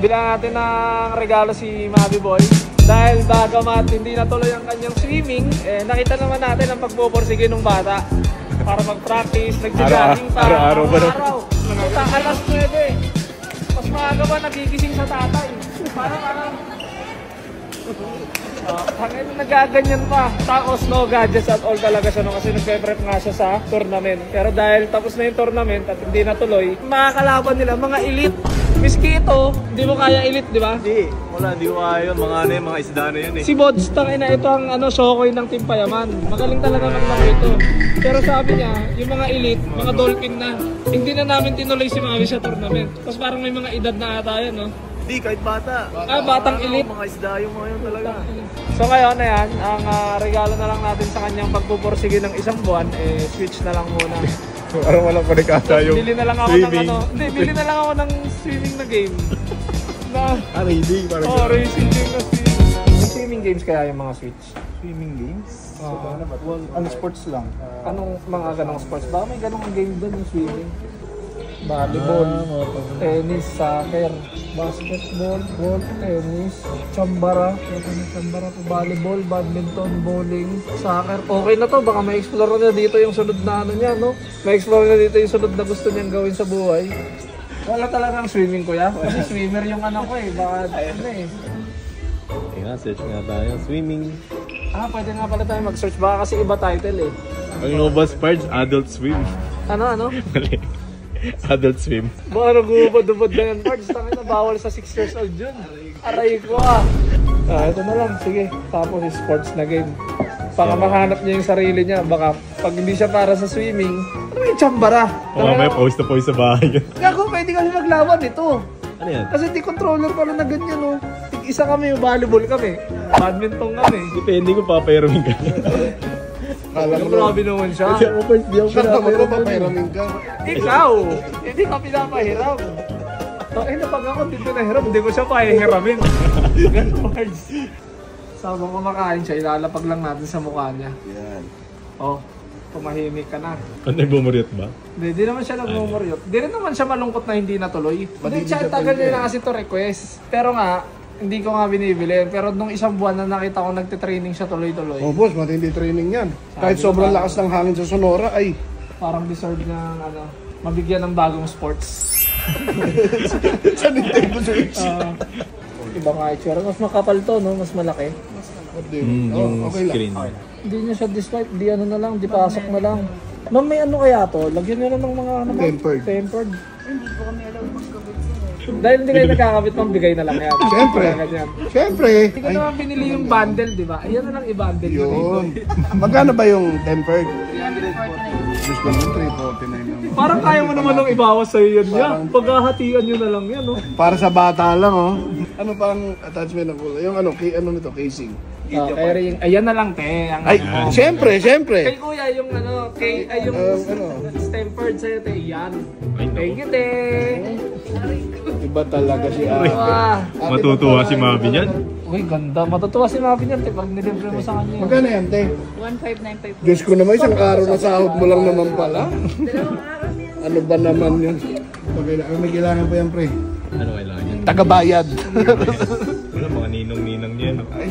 Bilang natin ng regalo si Mabi Boy. Dahil bagamat hindi natuloy ang kanyang swimming, nakita naman natin ang pagpupursige ng bata. Para mag-practice, nag-jogging pa. Araw-araw ba naman? Araw. Alas 9. Mas maaga ba nagigising sa tatay? Parang hanggang nagaganyan pa. Tapos no gadgets at all talaga siya no, kasi nagpe-prep nga siya sa tournament. Pero dahil tapos na yung tournament at hindi natuloy, makakalaban nila mga elite. Miski ito, hindi mo kaya elite, di ba? Hindi, wala, hindi ko kaya yun. Mga ano yun, mga isda na yun eh. Si Bods, tangina, ito ang Shokoy ng Team Payaman. Magaling talaga maglaro ito. Pero sabi niya, yung mga elite, mga dolphin na, hindi na namin tinuloy si Mavi sa tournament. Tapos parang may mga edad na ata yan, no? Hindi, kahit bata. Batang elite. Mga isda yung mga yun talaga. So ngayon na yan, ang regalo na lang natin sa kanyang pagpupursige ng isang buwan, switch na lang muna. Parang walang panikata yung bili na lang ako swimming. Bili na lang ako ng swimming na game. Racing, parang racing game na swimming. Yung swimming games kaya yung mga switch? swimming games? Ano sports lang? Anong mga ganong sports ba? May ganong game doon yung swimming. Volleyball, tennis, soccer, basketball, golf, tennis, chambara, volleyball, badminton, bowling, soccer. Okay na to, baka ma-explore na dito yung sunod na ano niya, no? Ma-explore na dito yung sunod na gusto niyang gawin sa buhay. Wala talagang swimming, kuya. Kasi swimmer yung anak ko eh, baka ano eh. Nga, search nga tayo. Swimming. Pwede nga pala tayo mag-search, baka kasi iba title eh. Ang Nova Sparge, Adult Swim. Ano? Adult Swim. Baka nag-ubad-ubad na yan, Pards. Tangin na, bawal sa 6 years old yun. Aray ko ah. Ito na lang, sige. Tapos sports na game. Baka mahanap niya yung sarili niya. Baka pag hindi siya para sa swimming, ano yung chambara? May post to post sa bahay yun. Gago, pwede kasi maglaban ito. Ano yan? Kasi di controller pala na ganyan, no? Isa kami, volleyball kami. Badminton kami. Depende ko papairamin ka. Yung grabe naman siya. Kasi ako first, di ako Saan naman ko pinapairamin. papahiramin ka? Ikaw! Hindi ka pinapahiram. Pag ako dito nahiram, hindi ko siya pahihiramin. Ganun, Pards. Sabang kumakain siya, ilalapag lang natin sa mukha niya. Yan. Tumahimik ka na. Ano, nagbumaryot ba? Hindi naman siya nagmumuryot. Hindi rin naman siya malungkot na hindi natuloy. Hindi siya tagal niya na kasi to request. Pero nga, hindi ko nga binibili. Pero nung isang buwan na nakita ko nagtitraining siya tuloy-tuloy. Oh boss, matindi training yan. Kahit sobrang lakas ng hangin sa Sonora ay Parang deserve ng mabigyan ng bagong sports. sa Nintendo Switch. Iba nga itsura. Mas makapal to, no? Mas malaki. Yung okay lang. screen. Hindi niya siya diswipe. Di ano na lang. Di pasok na lang. Ma'am, may ano kaya to? Lagyan nyo na ng mga ano. Tempered. Tempered. Hindi po kami alam magkabit sir. Dahil hindi kayo nagkakabit, ma'am, bigay na lang yan. Siyempre. Ganyan. Siyempre. Hindi ko naman binili yung bundle, di ba? Ayan na lang i-bundle nyo dito. Yun. Magkano ba yung tempered? 349. Just 349 lang. Parang kaya mo naman nung ibawas sa'yo yan niya. Paghahatian nyo na lang yan, no? Para sa bata lang, oh. Ano pang attachment ng kulay? Yung ano nito, casing. Kaya rin, ayan na lang, te. Ang Ay, ano. siyempre. Kay kuya, yung yung ano? tempered sa'yo, te. Yan. Thank you, te. Iba talaga si Matutuwa si Mabi niyan. Uy, ganda. Matutuwa si Mabi niyan, te. Pag nilibre mo sa kanya. Magkano yan, te? 1595 po. Diyos ko naman, isang araw na sahod mo lang naman pala. Dalawang araw niya. Ano ba naman yun? May kailangan pa yan, pre. Ano kailangan yan? Tagabayad. Wala, mga ninong-ninang niyan. Ay,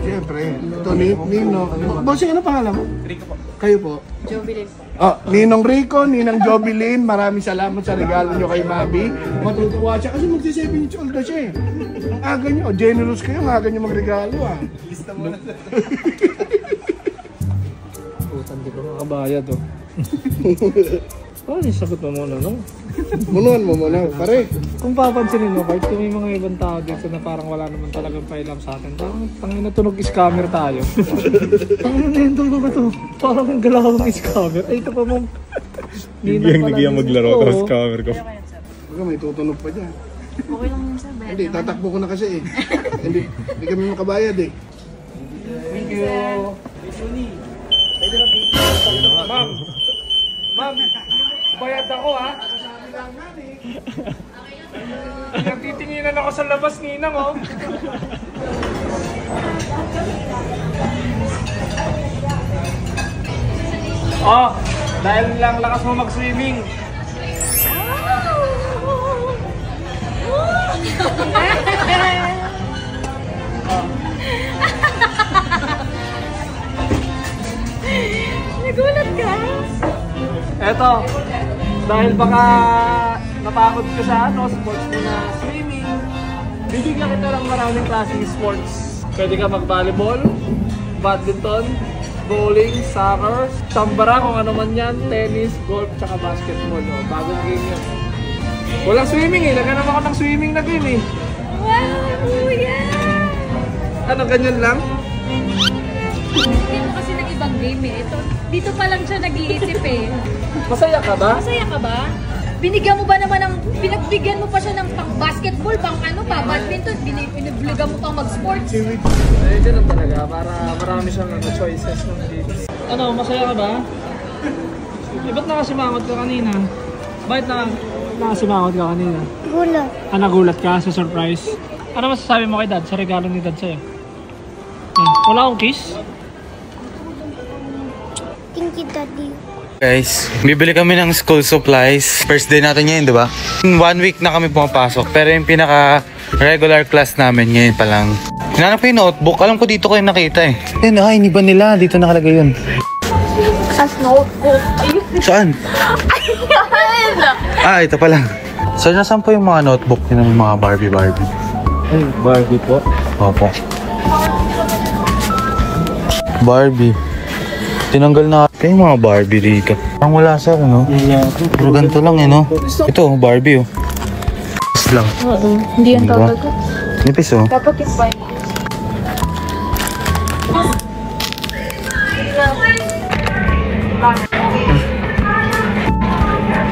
siyempre. Ito, Nino. Bossing, ano pangalan mo? Rico po. Kayo po? Jovelyn po. Ninong Rico, Ninang Jovelyn, maraming salamat sa regalo nyo kay Mabi. Matutuwa siya kasi magsi-7 years old na siya eh. Ang aga nyo, generous kayo, ang aga nyo magregalo ah. Lista mo na. Putan, di ko makabayad, oh. Oh, yung sagot mo muna, no? Munuan mo muna, pare. Kung papansinin mo, Bart, kung may mga ibang tao dito na parang wala naman talagang pailam sa atin, parang tangin na tunog scammer tayo. Tangin na yun ba to? Parang ang galawang scammer. Ay, ito pa mo. Hindi yan maglaro tapos cover ko. Kaya sir. Baga may tutunog pa dyan. Okay lang yun sir. Bayad Hindi, naman. tatakbo ko na kasi eh. Hindi kami makabayad eh. Thank you. Ma'am, ma'am, bayad ako ha. Nagtitinginan ako sa labas, Ninang, oh. Oh, dahil lang lakas mo mag-swimming. Eto, dahil baka napakot ka sa sports mo na swimming, bibigyan kita ng maraming klaseng sports. Pwede ka mag-volleyball, badminton, bowling, soccer, chambara kung ano man yan, tennis, golf, tsaka basketball. O, bagong game yan. Walang swimming eh, naghanap ako ng swimming na game eh. Wow! Yeah! Ano, ganyan lang? Hindi mo kasi ng ibang game eh. Ito, dito pa lang siya nag-iisip eh. Masaya ka ba? Masaya ka ba? Binigyan mo ba naman ng, pinagbigyan mo pa siya ng pang basketball, pang ano pa, badminton, binibigyan mo pang mag-sports. Eh, ganun talaga, para marami siyang choices ng games. Ano, masaya ka ba? Eh, ba't nakasimangot ka kanina? Bakit nakasimangot ka kanina? Gulat. Ah, nagulat ka sa surprise? Ano masasabi mo kay Dad sa regalo ni Dad sa'yo? Ah, wala akong kiss? Thank you, Daddy. Guys, bibili kami ng school supplies. First day natin ngayon, di ba? 1 week na kami pumapasok. Pero yung pinaka regular class namin ngayon pa lang. Hinanap ko yung notebook. Alam ko dito ko yung nakita eh. Yan, ay, iniba nila. Dito nakalagay yun. As notebook. Saan? Ah, ito pa lang. So, nasaan po yung mga notebook yun ng mga Barbie? Ay, Barbie po. Opo. Barbie. Tinanggal na yung mga Barbie rito. Ang wala sa ano? Pero ganito lang eh, no? Ito, Barbie oh. Nipis lang. Oo, hindi yan Diba? tawag ko. Nipis oh. Dapat yung fine.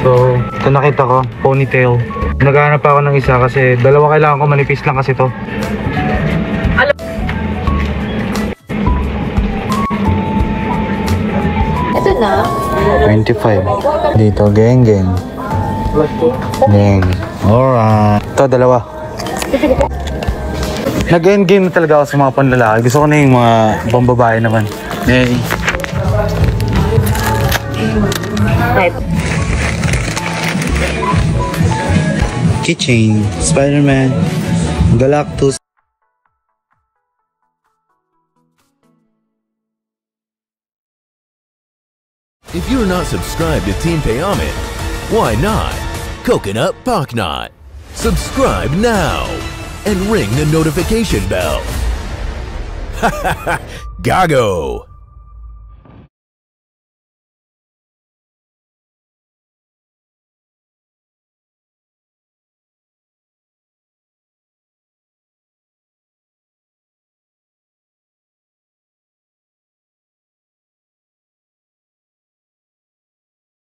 So, ito nakita ko, ponytail. Naghahanap ako ng isa kasi dalawa kailangan ko, manipis lang kasi to. Ito na. 25. Dito, geng. Geng. Alright. Ito, dalawa. Nag-endgame na talaga ako sa mga panlalaki. Gusto ko na yung mga pambabae naman. Hey. Keychain, Spider-Man, Galactus. If you're not subscribed to Team Payaman, why not? Coconut Pocknot. Subscribe now and ring the notification bell. Gago!